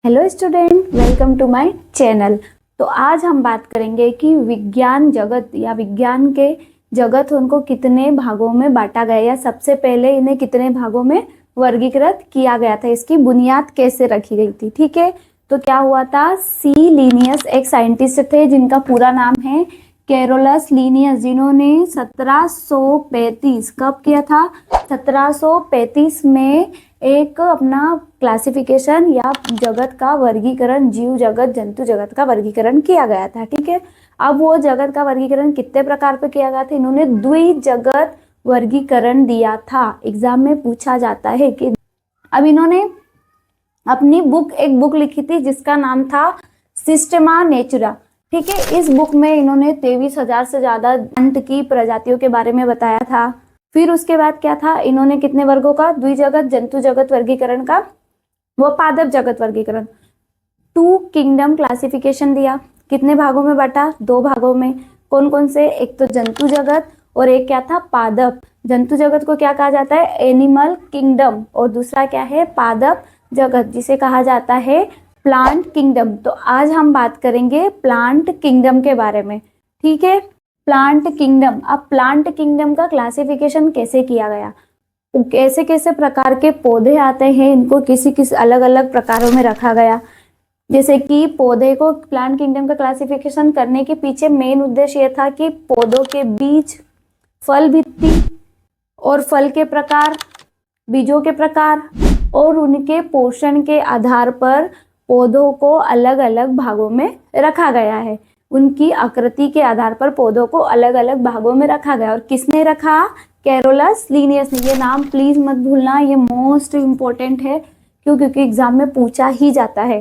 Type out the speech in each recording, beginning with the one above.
Hello student, welcome to my channel. तो आज हम बात करेंगे कि विज्ञान जगत या विज्ञान के जगत उनको कितने भागों में बांटा गया या सबसे पहले इन्हें कितने भागों में वर्गीकृत किया गया था, इसकी बुनियाद कैसे रखी गई थी। ठीक है, तो क्या हुआ था, सी लीनियस एक साइंटिस्ट थे जिनका पूरा नाम है कैरोलस लीनियस, जिन्होंने 1735 कब किया था, 1735 में एक अपना क्लासिफिकेशन या जगत का वर्गीकरण, जीव जगत जंतु जगत का वर्गीकरण किया गया था। ठीक है, अब वो जगत का वर्गीकरण कितने प्रकार पे किया गया था, इन्होंने द्विजगत वर्गीकरण दिया था। एग्जाम में पूछा जाता है कि अब इन्होंने अपनी एक बुक लिखी थी जिसका नाम था सिस्टेमा नेचुरा। ठीक है, इस बुक में इन्होंने 23,000 से ज्यादा प्लांट की प्रजातियों के बारे में बताया था। फिर उसके बाद क्या था, इन्होंने कितने वर्गों का, द्विजगत जंतु जगत वर्गीकरण का, वो पादप जगत वर्गीकरण, 2 किंगडम क्लासिफिकेशन दिया। कितने भागों में बांटा, 2 भागों में। कौन कौन से, एक तो जंतु जगत और एक क्या था, पादप। जंतु जगत को क्या कहा जाता है, एनिमल किंगडम, और दूसरा क्या है, पादप जगत, जिसे कहा जाता है प्लांट किंगडम। तो आज हम बात करेंगे प्लांट किंगडम के बारे में। ठीक है, प्लांट किंगडम। अब प्लांट किंगडम का क्लासिफिकेशन कैसे किया गया, कैसे कैसे प्रकार के पौधे आते हैं, इनको किस अलग अलग प्रकारों में रखा गया। जैसे कि पौधे को प्लांट किंगडम का क्लासिफिकेशन करने के पीछे मेन उद्देश्य यह था कि पौधों के बीज, फल भित्ति और फल के प्रकार, बीजों के प्रकार और उनके पोषण के आधार पर पौधों को अलग अलग भागों में रखा गया है। उनकी आकृति के आधार पर पौधों को अलग अलग भागों में रखा गया। और किसने रखा, कैरोलस लीनियस ने। ये नाम प्लीज मत भूलना, ये मोस्ट इंपॉर्टेंट है, क्योंकि एग्जाम में पूछा ही जाता है।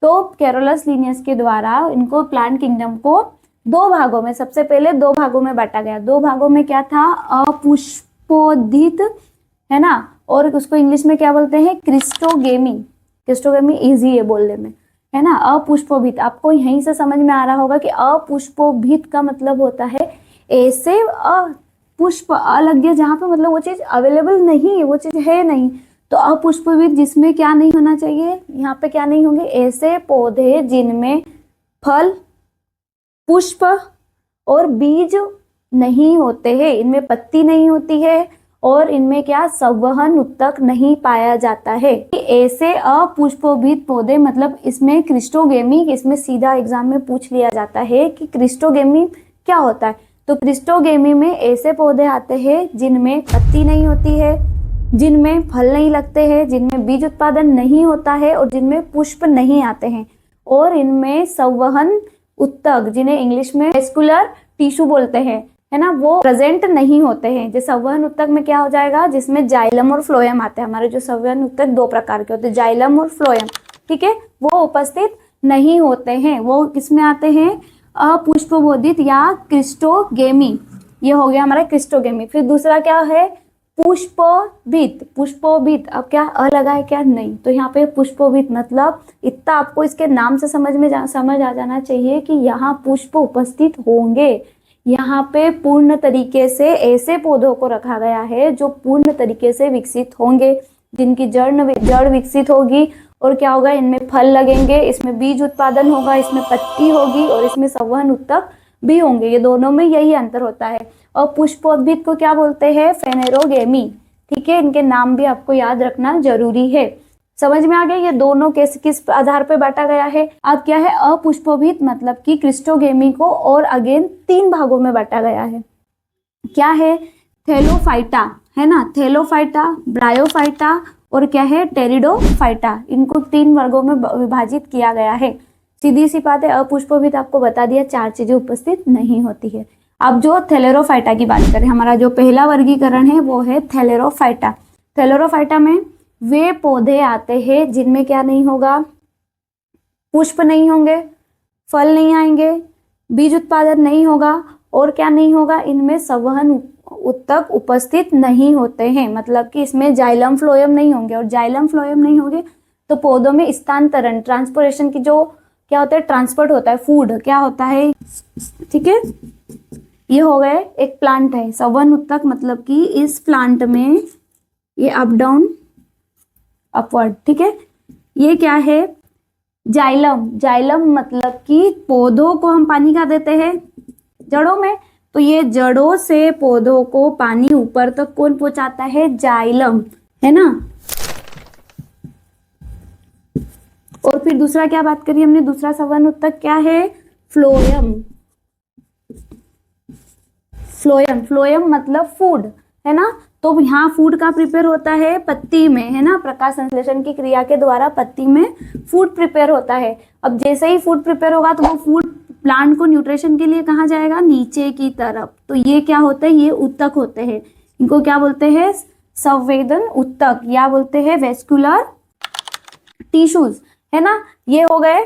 तो कैरोलस लीनियस के द्वारा इनको प्लांट किंगडम को 2 भागों में, सबसे पहले 2 भागों में बांटा गया। 2 भागों में क्या था, अपुष्पोदित, है ना, और उसको इंग्लिश में क्या बोलते हैं, क्रिस्टोगेमी। क्रिस्टोगेमी इजी है बोलने में, है ना। अपुष्पोभित, आपको यहीं से समझ में आ रहा होगा कि अपुष्पोभित का मतलब होता है ऐसे पुष्प अलग गया जहां पे मतलब वो चीज अवेलेबल नहीं है, वो चीज है नहीं। तो अपुष्पविद जिसमें क्या नहीं होना चाहिए, यहाँ पे क्या नहीं होंगे, ऐसे पौधे जिनमें फल, पुष्प और बीज नहीं होते हैं, इनमें पत्ती नहीं होती है और इनमें क्या, संवहन उत्तक नहीं पाया जाता है। ऐसे अपुष्पोभित पौधे, मतलब इसमें क्रिस्टोगेमी, इसमें सीधा एग्जाम में पूछ लिया जाता है कि क्रिस्टोगेमी क्या होता है। तो क्रिस्टोगेमी में ऐसे पौधे आते हैं जिनमें पत्ती नहीं होती है, जिनमें फल नहीं लगते हैं, जिनमें बीज उत्पादन नहीं होता है और जिनमें पुष्प नहीं आते हैं, और इनमें संवहन उत्तक, जिन्हें इंग्लिश में वेस्कुलर टिश्यू बोलते हैं, है ना, वो प्रेजेंट नहीं होते हैं। जो संवहन उत्तक में क्या हो जाएगा, जिसमें जाइलम और फ्लोएम आते हैं। हमारे जो संवहन उत्तक 2 प्रकार के होते हैं, जाइलम और फ्लोएम। ठीक है, वो उपस्थित नहीं होते हैं। वो किसमें आते हैं, अपुष्पबोधित या क्रिस्टोगेमी। ये हो गया हमारा क्रिस्टोगेमी। फिर दूसरा क्या है, पुष्पोभित। पुष्पोभित, अब क्या अ लगा है क्या, नहीं, तो यहाँ पे पुष्पोभित मतलब इतना आपको इसके नाम से समझ आ जाना चाहिए कि यहाँ पुष्प उपस्थित होंगे। यहाँ पे पूर्ण तरीके से ऐसे पौधों को रखा गया है जो पूर्ण तरीके से विकसित होंगे, जिनकी जड़ विकसित होगी, और क्या होगा, इनमें फल लगेंगे, इसमें बीज उत्पादन होगा, इसमें पत्ती होगी और इसमें संवहन उत्तक भी होंगे। ये दोनों में यही अंतर होता है। और पुष्पोद्भिद को क्या बोलते हैं, फेनेरोगेमी। ठीक है, इनके नाम भी आपको याद रखना जरूरी है। समझ में आ गया ये दोनों किस आधार पर बांटा गया है। अब क्या है, अपुष्पोभित मतलब कि क्रिस्टोगेमी को और अगेन 3 भागों में बांटा गया है। क्या है, थैलोफाइटा, है ना, थैलोफाइटा, ब्रायोफाइटा और क्या है, टेरिडोफाइटा। इनको 3 वर्गों में विभाजित किया गया है। सीधी सी बात है, अपुष्पोभित आपको बता दिया 4 चीजें उपस्थित नहीं होती है। अब जो थैलेरोफाइटा की बात करें, हमारा जो पहला वर्गीकरण है वो है थैलेरोफाइटा। थैलेरोफाइटा में वे पौधे आते हैं जिनमें क्या नहीं होगा, पुष्प नहीं होंगे, फल नहीं आएंगे, बीज उत्पादन नहीं होगा और क्या नहीं होगा, इनमें संवहन उत्तक उपस्थित नहीं होते हैं। मतलब कि इसमें जाइलम फ्लोएम नहीं होंगे, और जाइलम फ्लोएम नहीं होंगे तो पौधों में स्थानांतरण, ट्रांसपोर्टेशन की जो क्या होता है, ट्रांसपोर्ट होता है, फूड क्या होता है। ठीक है, ये हो गए, एक प्लांट है संवहन उत्तक, मतलब कि इस प्लांट में ये अप डाउन अपवर्ड। ठीक है, ये क्या है, जाइलम, जाइलम मतलब कि पौधों को हम पानी कहाँ देते हैं, जड़ों में, तो ये जड़ों से पौधों को पानी ऊपर तक कौन पहुंचाता है, जाइलम, है ना। और फिर दूसरा क्या बात करी हमने, दूसरा सवन उत्तक क्या है, फ्लोएम, फ्लोएम, फ्लोएम मतलब फूड, है ना। तो यहाँ फूड का प्रिपेयर होता है पत्ती में, है ना, प्रकाश संश्लेषण की क्रिया के द्वारा पत्ती में फूड प्रिपेयर होता है। अब जैसे ही फूड प्रिपेयर होगा तो वो फूड प्लांट को न्यूट्रिशन के लिए कहाँ जाएगा, नीचे की तरफ। तो ये क्या होते हैं, ये उत्तक होते हैं, इनको क्या बोलते हैं, संवेदन उत्तक, या बोलते हैं वेस्कुलर टिश्यूज, है ना। ये हो गए,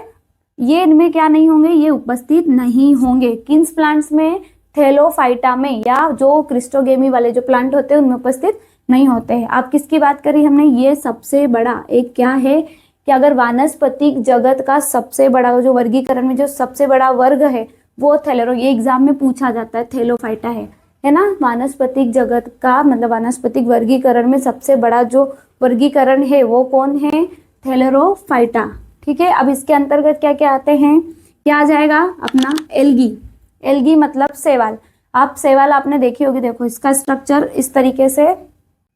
ये इनमें क्या नहीं होंगे, ये उपस्थित नहीं होंगे। किन्स प्लांट्स में, थैलोफाइटा में, या जो क्रिस्टोगेमी वाले जो प्लांट होते हैं उनमें उपस्थित नहीं होते हैं। आप किसकी बात करी हमने, ये सबसे बड़ा एक क्या है कि अगर वानस्पतिक जगत का सबसे बड़ा जो वर्गीकरण में जो सबसे बड़ा वर्ग है वो थैलेरो, ये एग्जाम में पूछा जाता है, थैलोफाइटा है ना। वानस्पतिक जगत का मतलब वानस्पतिक वर्गीकरण में सबसे बड़ा जो वर्गीकरण है वो कौन है, थैलेरोफाइटा, ठीक है। अब इसके अंतर्गत क्या क्या आते हैं, क्या आ जाएगा अपना, एल्गी, एल्गी मतलब शैवाल। आप शैवाल आपने देखी होगी, देखो इसका स्ट्रक्चर इस तरीके से,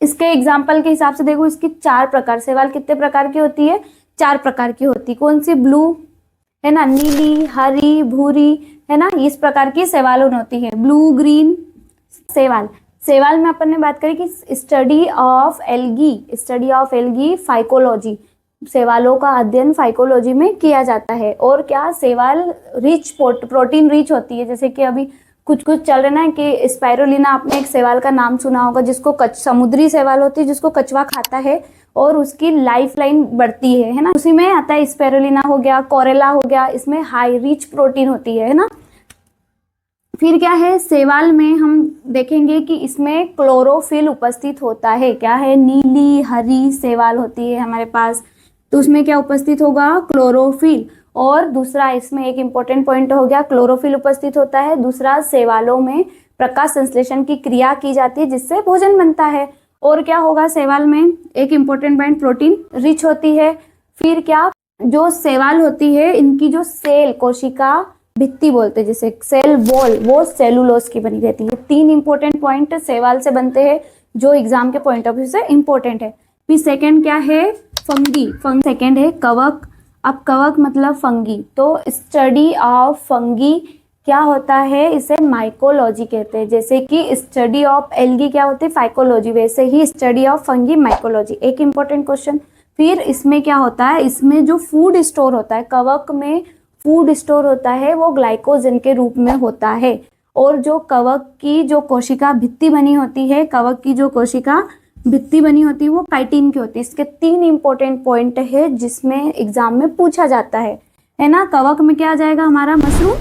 इसके एग्जाम्पल के हिसाब से देखो, इसकी 4 प्रकार, शैवाल कितने प्रकार की होती है, 4 प्रकार की होती, कौन सी, ब्लू, है ना, नीली, हरी, भूरी, है ना, इस प्रकार की शैवाल होती है, ब्लू ग्रीन शैवाल। शैवाल में अपन ने बात करी कि study of algae, study of algae phycology, शैवालों का अध्ययन फाइकोलॉजी में किया जाता है। और क्या, शैवाल रिच प्रोटीन रिच होती है, जैसे कि अभी कुछ कुछ चल रहा है ना कि स्पाइरुलिना, आपने एक शैवाल का नाम सुना होगा जिसको समुद्री शैवाल होती है जिसको कछुआ खाता है और उसकी लाइफ लाइन बढ़ती है ना, उसी में आता है स्पाइरुलिना हो गया, कोरेला हो गया, इसमें हाई रिच प्रोटीन होती है ना। फिर क्या है, शैवाल में हम देखेंगे कि इसमें क्लोरोफिल उपस्थित होता है, क्या है, नीली हरी शैवाल होती है हमारे पास, तो उसमें क्या उपस्थित होगा, क्लोरोफिल। और दूसरा इसमें एक इंपॉर्टेंट पॉइंट हो गया, क्लोरोफिल उपस्थित होता है। दूसरा, शैवालों में प्रकाश संश्लेषण की क्रिया की जाती है जिससे भोजन बनता है। और क्या होगा, शैवाल में एक इंपॉर्टेंट पॉइंट, प्रोटीन रिच होती है। फिर क्या, जो शैवाल होती है इनकी जो सेल, कोशिका भित्ति बोलते हैं जिसे, सेल वॉल, वो सेलुलोज की बनी रहती है। 3 इंपॉर्टेंट पॉइंट शैवाल से बनते हैं जो एग्जाम के पॉइंट ऑफ व्यू से इंपॉर्टेंट है। फिर सेकंड क्या है, फंगी, सेकंड है कवक। अब कवक मतलब फंगी, तो स्टडी ऑफ फंगी क्या होता है, इसे माइकोलॉजी कहते हैं। जैसे कि स्टडी ऑफ एल्गी क्या होती है, फाइकोलॉजी, वैसे ही स्टडी ऑफ फंगी माइकोलॉजी। एक इंपॉर्टेंट क्वेश्चन। फिर इसमें क्या होता है, इसमें जो फूड स्टोर होता है, कवक में फूड स्टोर होता है वो ग्लाइकोजन के रूप में होता है। और जो कवक की जो कोशिका भित्ति बनी होती है, कवक की जो कोशिका भित्ति बनी होती है वो काइटिन की होती है। इसके 3 इंपॉर्टेंट पॉइंट है जिसमें एग्जाम में पूछा जाता है ना। कवक में क्या आ जाएगा हमारा, मशरूम,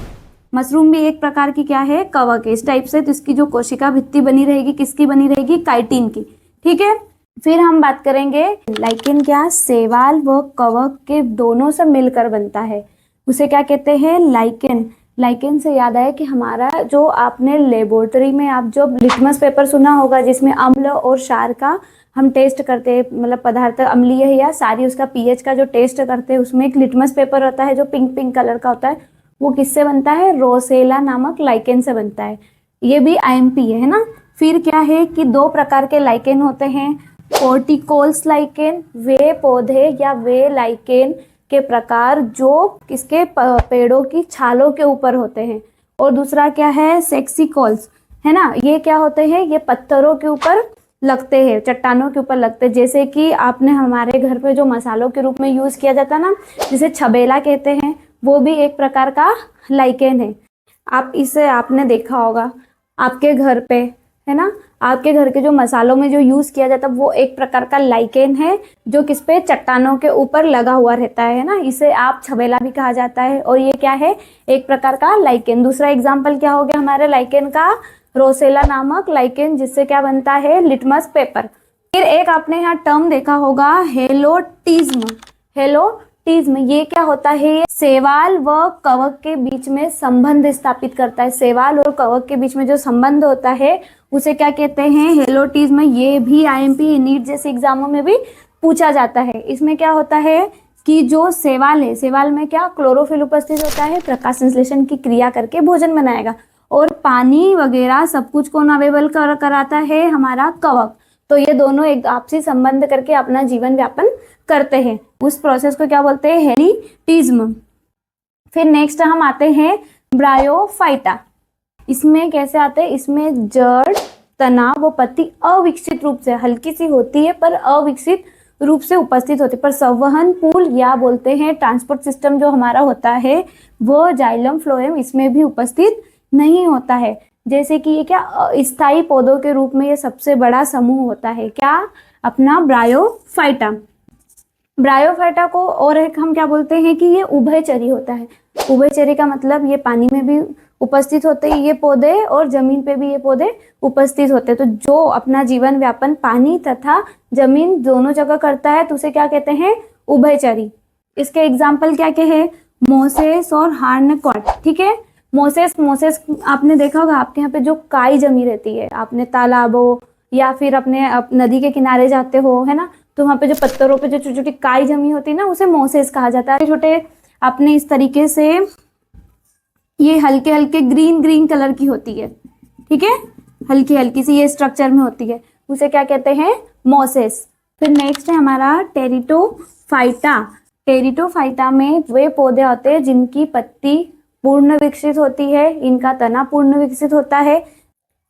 मशरूम भी एक प्रकार की क्या है, कवक है इस टाइप से। तो इसकी जो कोशिका भित्ति बनी रहेगी किसकी बनी रहेगी, काइटिन की, ठीक है। फिर हम बात करेंगे लाइकेन, क्या, शैवाल व कवक के दोनों से मिलकर बनता है, उसे क्या कहते हैं, लाइकेन। लाइकेन से याद आया कि हमारा जो आपने लेबोरेटरी में आप जो लिटमस पेपर सुना होगा जिसमें अम्ल और क्षार का हम टेस्ट करते हैं, मतलब पदार्थ अम्लीय है या क्षारीय, उसका पीएच का जो टेस्ट करते हैं, उसमें एक लिटमस पेपर होता है जो पिंक पिंक कलर का होता है, वो किससे बनता है, रोसेला नामक लाइकेन से बनता है। ये भी आईएमपी है ना। फिर क्या है कि 2 प्रकार के लाइकेन होते हैं, कॉर्टिकोल्स लाइकेन, वे पौधे या वे लाइकेन के प्रकार जो किसके, पेड़ों की छालों के ऊपर होते हैं। और दूसरा क्या है, सेक्सिकॉल्स, है ना, ये क्या होते हैं, ये पत्थरों के ऊपर लगते हैं, चट्टानों के ऊपर लगते हैं। जैसे कि आपने हमारे घर पे जो मसालों के रूप में यूज किया जाता है ना, जिसे छबेला कहते हैं, वो भी एक प्रकार का लाइकेन है। आप इसे आपने देखा होगा आपके घर पे, है ना, आपके घर के जो मसालों में जो यूज किया जाता है वो एक प्रकार का लाइकेन है जो किस पे, चट्टानों के ऊपर लगा हुआ रहता है ना, इसे आप छबेला भी कहा जाता है। और ये क्या है, एक प्रकार का लाइकेन। दूसरा एग्जाम्पल क्या हो गया हमारे लाइकेन का, रोसेला नामक लाइकेन, जिससे क्या बनता है, लिटमस पेपर। फिर एक आपने यहाँ टर्म देखा होगा, हेलोटिज्म। हेलोटिज्म ये क्या होता है, शैवाल व कवक के बीच में संबंध स्थापित करता है। शैवाल और कवक के बीच में जो संबंध होता है उसे क्या कहते हैं, हेलोटिज्म। ये भी आईएमपी नीट जैसे एग्जामों में भी पूछा जाता है। इसमें क्या होता है कि जो शैवाल है, शैवाल में क्या क्लोरोफिल उपस्थित होता है, प्रकाश संश्लेषण की क्रिया करके भोजन बनाएगा। और पानी वगैरह सब कुछ कौन अवेलेबल कराता है, हमारा कवक। तो ये दोनों एक आपसी संबंध करके अपना जीवन व्यापन करते हैं। उस प्रोसेस को क्या बोलते हैं, हेरिटिज्म। फिर नेक्स्ट हम आते हैं ब्रायोफाइटा। इसमें कैसे आते हैं, इसमें जड़, तना व पत्ती अविकसित रूप से, हल्की सी होती है पर अविकसित रूप से उपस्थित होते, पर संवहन पुल या बोलते हैं ट्रांसपोर्ट सिस्टम जो हमारा होता है वो जाइलम फ्लोएम, इसमें भी उपस्थित नहीं होता है। जैसे कि ये क्या स्थायी पौधों के रूप में ये सबसे बड़ा समूह होता है, क्या, अपना ब्रायोफाइटा। ब्रायोफाइटा को और एक हम क्या बोलते हैं कि ये उभयचरी होता है। उभयचरी का मतलब ये पानी में भी उपस्थित होते हैं ये पौधे और जमीन पे भी ये पौधे उपस्थित होते हैं। तो जो अपना जीवन व्यापन पानी तथा जमीन दोनों जगह करता है तो उसे क्या कहते हैं, उभयचरी। इसके एग्जाम्पल क्या क्या है, मोसेस और हार्नकॉट। ठीक है, मोसेस आपने देखा होगा, आपके यहाँ पे जो काई जमी रहती है, आपने तालाबों या फिर अपने नदी के किनारे जाते हो, है ना, तो वहाँ पे जो पत्थरों पे जो छोटी छोटी काई जमी होती है ना, उसे मोसेस कहा जाता है। छोटे आपने इस तरीके से ये हल्के हल्के ग्रीन ग्रीन कलर की होती है, ठीक है, हल्की हल्की सी ये स्ट्रक्चर में होती है, उसे क्या कहते हैं, मोसेस। फिर नेक्स्ट है हमारा टेरिटोफाइटा। टेरिटोफाइटा में वे पौधे होते हैं जिनकी पत्ती पूर्ण विकसित होती है, इनका तना पूर्ण विकसित होता है।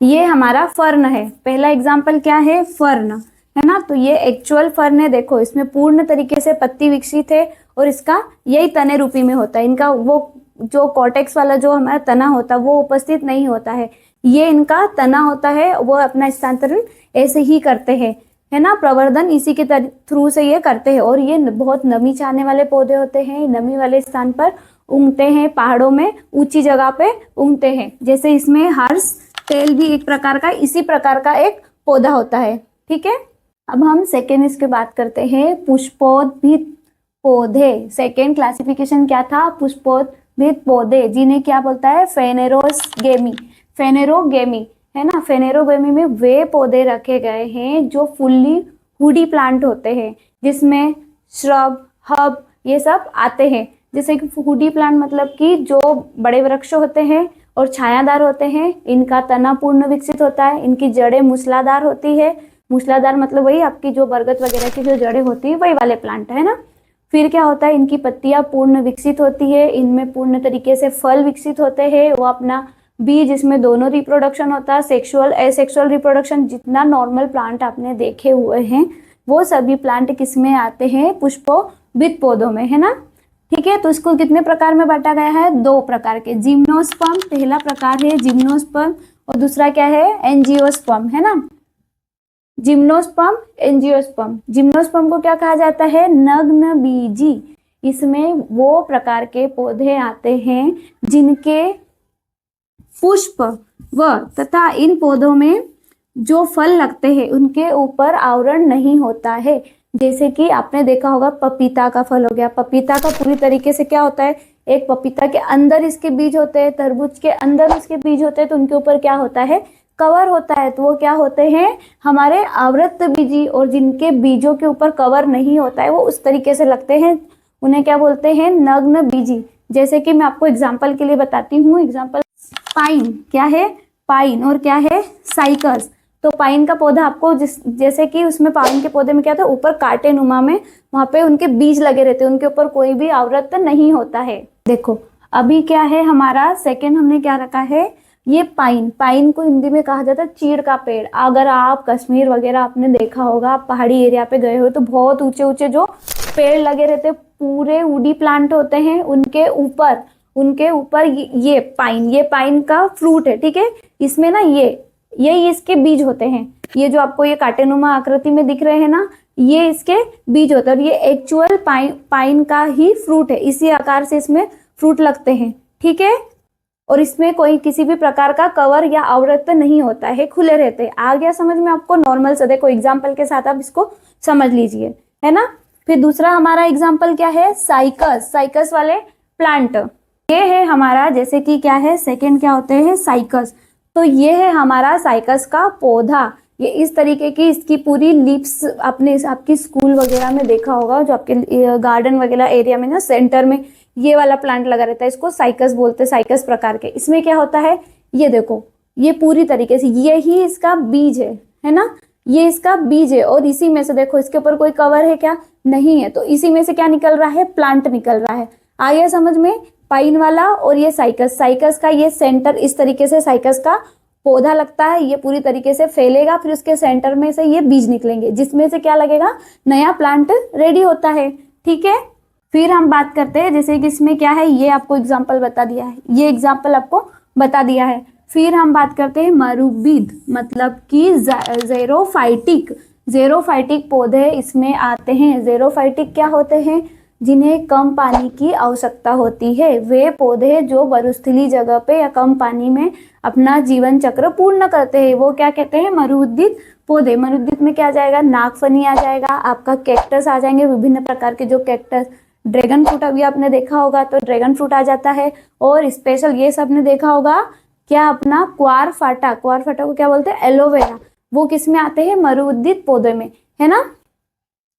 ये हमारा फर्न है। पहला एग्जाम्पल क्या है, फर्न, है ना। तो ये एक्चुअल फर्न है, देखो इसमें पूर्ण तरीके से पत्ती विकसित है और इसका यही तने रूपी में होता है। इनका वो जो कॉर्टेक्स वाला जो हमारा तना होता है वो उपस्थित नहीं होता है, ये इनका तना होता है, वो अपना स्थानांतरण ऐसे ही करते हैं, है ना, प्रवर्धन इसी के थ्रू से ये करते हैं। और ये बहुत नमी चाहने वाले पौधे होते हैं, नमी वाले स्थान पर उगते हैं, पहाड़ों में ऊंची जगह पे उगते हैं। जैसे इसमें हर्ष तेल भी एक प्रकार का, इसी प्रकार का एक पौधा होता है। ठीक है, अब हम सेकेंड इसके बात करते हैं, पुष्पोद्भिद पौधे। सेकेंड क्लासिफिकेशन क्या था, पुष्पोद्भिद पौधे, जिन्हें क्या बोलता है, फेनेरोगेमी। फेनेरोगेमी, है ना, फेनेरोगेमी में वे पौधे रखे गए हैं जो फुल्ली वुडी प्लांट होते हैं, जिसमें श्रब, हब ये सब आते हैं। जैसे कि वुडी प्लांट मतलब कि जो बड़े वृक्ष होते हैं और छायादार होते हैं, इनका तना पूर्ण विकसित होता है, इनकी जड़ें मूसलाधार होती है। मूसलाधार मतलब वही आपकी जो बरगद वगैरह की जो जड़ें होती है वही वाले प्लांट है ना। फिर क्या होता है, इनकी पत्तियां पूर्ण विकसित होती है, इनमें पूर्ण तरीके से फल विकसित होते हैं। वो अपना बीज, इसमें दोनों रिप्रोडक्शन होता है, सेक्सुअल एसेक्सुअल रिप्रोडक्शन। जितना नॉर्मल प्लांट आपने देखे हुए हैं वो सभी प्लांट किस में आते हैं, पुष्पोद्भिद पौधों में, है ना। ठीक है, तो इसको कितने प्रकार में बांटा गया है, दो प्रकार के, जिम्नोस्पर्म पहला प्रकार है जिम्नोस्पर्म, और दूसरा क्या है, एंजियोस्पर्म, है ना। Gymnosperm, angiosperm. जिम्नोस्पर्म को क्या कहा जाता है, नग्न बीजी। इसमें वो प्रकार के पौधे आते हैं जिनके पुष्प व तथा इन पौधों में जो फल लगते हैं उनके ऊपर आवरण नहीं होता है। जैसे कि आपने देखा होगा पपीता का फल हो गया, पपीता का पूरी तरीके से क्या होता है, एक पपीता के अंदर इसके बीज होते हैं, तरबूज के अंदर उसके बीज होते हैं, तो उनके ऊपर क्या होता है, कवर होता है। तो वो क्या होते हैं, हमारे आवृत बीजी। और जिनके बीजों के ऊपर कवर नहीं होता है वो उस तरीके से लगते हैं, उन्हें क्या बोलते हैं, नग्न बीजी। जैसे कि मैं आपको एग्जाम्पल के लिए बताती हूँ, एग्जाम्पल पाइन, क्या है, पाइन, और क्या है, साइकस। तो पाइन का पौधा आपको जैसे कि उसमें पाइन के पौधे में क्या था, ऊपर कांटे नुमा में वहां पे उनके बीज लगे रहते हैं, उनके ऊपर कोई भी आवृत नहीं होता है। देखो अभी क्या है हमारा सेकंड हमने क्या रखा है, ये पाइन। पाइन को हिंदी में कहा जाता है चीड़ का पेड़। अगर आप कश्मीर वगैरह आपने देखा होगा, आप पहाड़ी एरिया पे गए हो तो बहुत ऊंचे ऊंचे जो पेड़ लगे रहते हैं, पूरे वुडी प्लांट होते हैं, उनके ऊपर ये पाइन, ये पाइन का फ्रूट है। ठीक है, इसमें ना ये इसके बीज होते हैं। ये जो आपको ये कांटेनुमा आकृति में दिख रहे हैं ना, ये इसके बीज होते हैं, और ये एक्चुअल पाइन का ही फ्रूट है। इसी आकार से इसमें फ्रूट लगते हैं। ठीक है, और इसमें कोई किसी भी प्रकार का कवर या आवृत नहीं होता है, खुले रहते हैं। आ गया समझ में आपको, नॉर्मल से देखो एग्जाम्पल के साथ आप इसको समझ लीजिए, है ना। फिर दूसरा हमारा एग्जाम्पल क्या है, साइकस। साइकस वाले प्लांट ये है हमारा, जैसे कि क्या है, सेकंड क्या होते हैं, साइकस। तो ये है हमारा साइकस का पौधा, ये इस तरीके की इसकी पूरी लीव्स आपने आपकी स्कूल वगैरह में देखा होगा, जो आपके गार्डन वगैरह एरिया में ना सेंटर में ये वाला प्लांट लगा रहता है, इसको साइकस बोलते हैं, साइकस प्रकार के। इसमें क्या होता है, ये देखो, ये पूरी तरीके से यही इसका बीज है ना, ये इसका बीज है। और इसी में से देखो, इसके ऊपर कोई कवर है क्या, नहीं है, तो इसी में से क्या निकल रहा है, प्लांट निकल रहा है। आ गया समझ में, पाइन वाला और ये साइकस, साइकस का ये सेंटर, इस तरीके से साइकस का पौधा लगता है, ये पूरी तरीके से फैलेगा, फिर उसके सेंटर में से ये बीज निकलेंगे, जिसमें से क्या लगेगा, नया प्लांट रेडी होता है। ठीक है, फिर हम बात करते हैं, जैसे कि इसमें क्या है, ये आपको एग्जाम्पल बता दिया है, ये एग्जाम्पल आपको बता दिया है। फिर हम बात करते हैं मरुविद, मतलब कि ज़ेरोफाइटिक, ज़ेरोफाइटिक पौधे इसमें आते हैं। ज़ेरोफाइटिक क्या होते हैं, जिन्हें कम पानी की आवश्यकता होती है, वे पौधे जो मरुस्थलीय जगह पे या कम पानी में अपना जीवन चक्र पूर्ण करते हैं, वो क्या कहते हैं, मरुद्दित पौधे। मरुद्दित में क्या आ जाएगा, नागफनी आ जाएगा, आपका कैक्टस आ जाएंगे, विभिन्न प्रकार के जो कैक्टस, ड्रैगन फ्रूट अभी आपने देखा होगा तो ड्रैगन फ्रूट आ जाता है। और स्पेशल ये सब ने देखा होगा क्या, अपना क्वारफाटा, क्वारफाटा को क्या बोलते हैं, एलोवेरा, वो किस में आते हैं, मरुद्दित पौधे में, है ना।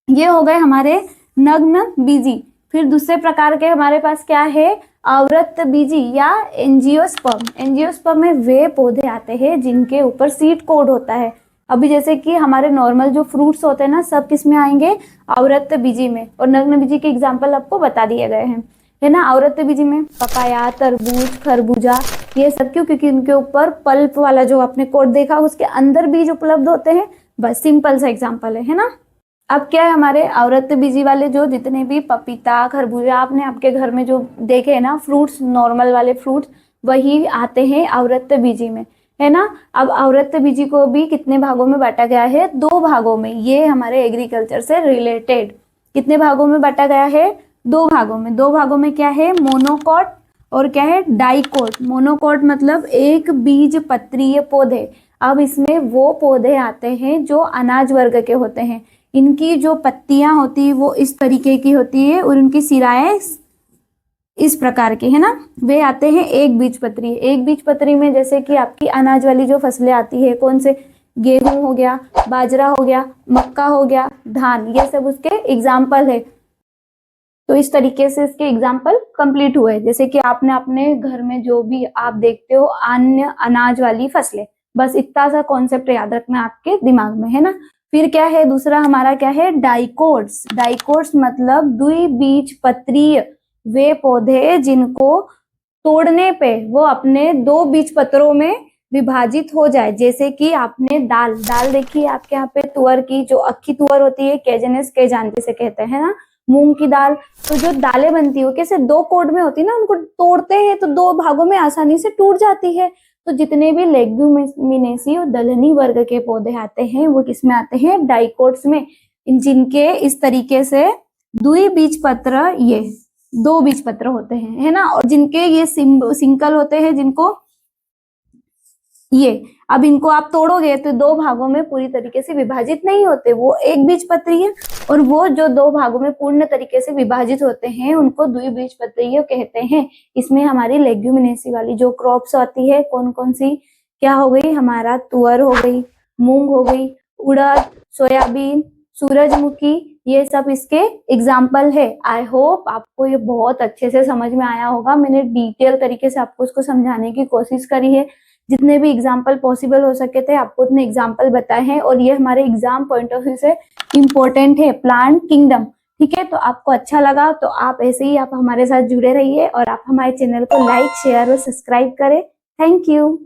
ये हो गए हमारे नग्न बीजी। फिर दूसरे प्रकार के हमारे पास क्या है, आवृत बीजी या एंजियोस्पर्म। एंजियोस्पर्म में वे पौधे आते हैं जिनके ऊपर सीड कोड होता है। अभी जैसे कि हमारे नॉर्मल जो फ्रूट्स होते हैं ना, सब किस में आएंगे, आवृत बीजी में। और नग्न बीजी के एग्जाम्पल आपको बता दिए गए हैं, है ना। आवृत बीजी में पपाया, तरबूज, खरबूजा, ये सब क्यों, क्योंकि उनके ऊपर पल्प वाला जो आपने कोड देखा उसके अंदर बीज उपलब्ध होते हैं। बस सिंपल सा एग्जाम्पल है ना। अब क्या है, हमारे आवृत बीजी वाले जो जितने भी पपीता, खरबूजा आपने आपके घर में जो देखे हैं ना फ्रूट्स, नॉर्मल वाले फ्रूट्स, वही आते हैं आवृत बीजी में, है ना। अब आवृत बीजी को भी कितने भागों में बांटा गया है, 2 भागों में। ये हमारे एग्रीकल्चर से रिलेटेड कितने भागों में बांटा गया है, 2 भागों में। 2 भागों में क्या है, मोनोकॉट और क्या है, डाइकोट। मोनोकॉट मतलब एक बीज पत्रीय पौधे। अब इसमें वो पौधे आते हैं जो अनाज वर्ग के होते हैं, इनकी जो पत्तियां होती है वो इस तरीके की होती है और उनकी सिराएं इस प्रकार के, है ना। वे आते हैं एक बीजपत्री। एक बीजपत्री में जैसे कि आपकी अनाज वाली जो फसलें आती है, कौन से, गेहूं हो गया, बाजरा हो गया, मक्का हो गया, धान, ये सब उसके एग्जाम्पल है। तो इस तरीके से इसके एग्जाम्पल कंप्लीट हुए। जैसे कि आपने अपने घर में जो भी आप देखते हो अन्य अनाज वाली फसलें, बस इतना सा कॉन्सेप्ट याद रखना आपके दिमाग में, है ना। फिर क्या है, दूसरा हमारा क्या है, डाइकोट्स। डाइकोट्स मतलब द्विबीजपत्रीय, वे पौधे जिनको तोड़ने पे वो अपने 2 बीज पत्रों में विभाजित हो जाए। जैसे कि आपने दाल, दाल देखी है आपके यहाँ पे, तुअर की जो अक्खी तुअर होती है, केजनेस केजान जिसे कहते हैं ना, मूंग की दाल। तो जो दालें बनती है वो कैसे 2 कोड में होती है ना, उनको तोड़ते हैं तो 2 भागों में आसानी से टूट जाती है। तो जितने भी लेग्यूमिनेसी और दलहनी वर्ग के पौधे आते हैं वो किसमें आते हैं, डाइकोट्स में, जिनके इस तरीके से द्विबीजपत्र, ये 2 बीजपत्र होते हैं, है ना। और जिनके ये सिंकल होते हैं, जिनको ये, अब इनको आप तोड़ोगे तो 2 भागों में पूरी तरीके से विभाजित नहीं होते, वो एक बीजपत्री है। और वो जो 2 भागों में पूर्ण तरीके से विभाजित होते हैं उनको द्विबीजपत्रीय कहते हैं। इसमें हमारी लेग्यूमिनेसी वाली जो क्रॉप्स आती है, कौन कौन सी, क्या हो गई, हमारा तुअर हो गई, मूंग हो गई, उड़द, सोयाबीन, सूरजमुखी, ये सब इसके एग्जाम्पल है। आई होप आपको ये बहुत अच्छे से समझ में आया होगा। मैंने डिटेल तरीके से आपको इसको समझाने की कोशिश करी है, जितने भी एग्जाम्पल पॉसिबल हो सके थे आपको उतने एग्जाम्पल बताए हैं। और ये हमारे एग्जाम पॉइंट ऑफ व्यू से इम्पोर्टेंट है, प्लांट किंगडम। ठीक है, तो आपको अच्छा लगा तो आप ऐसे ही आप हमारे साथ जुड़े रहिए और आप हमारे चैनल को लाइक, शेयर और सब्सक्राइब करें। Thank you.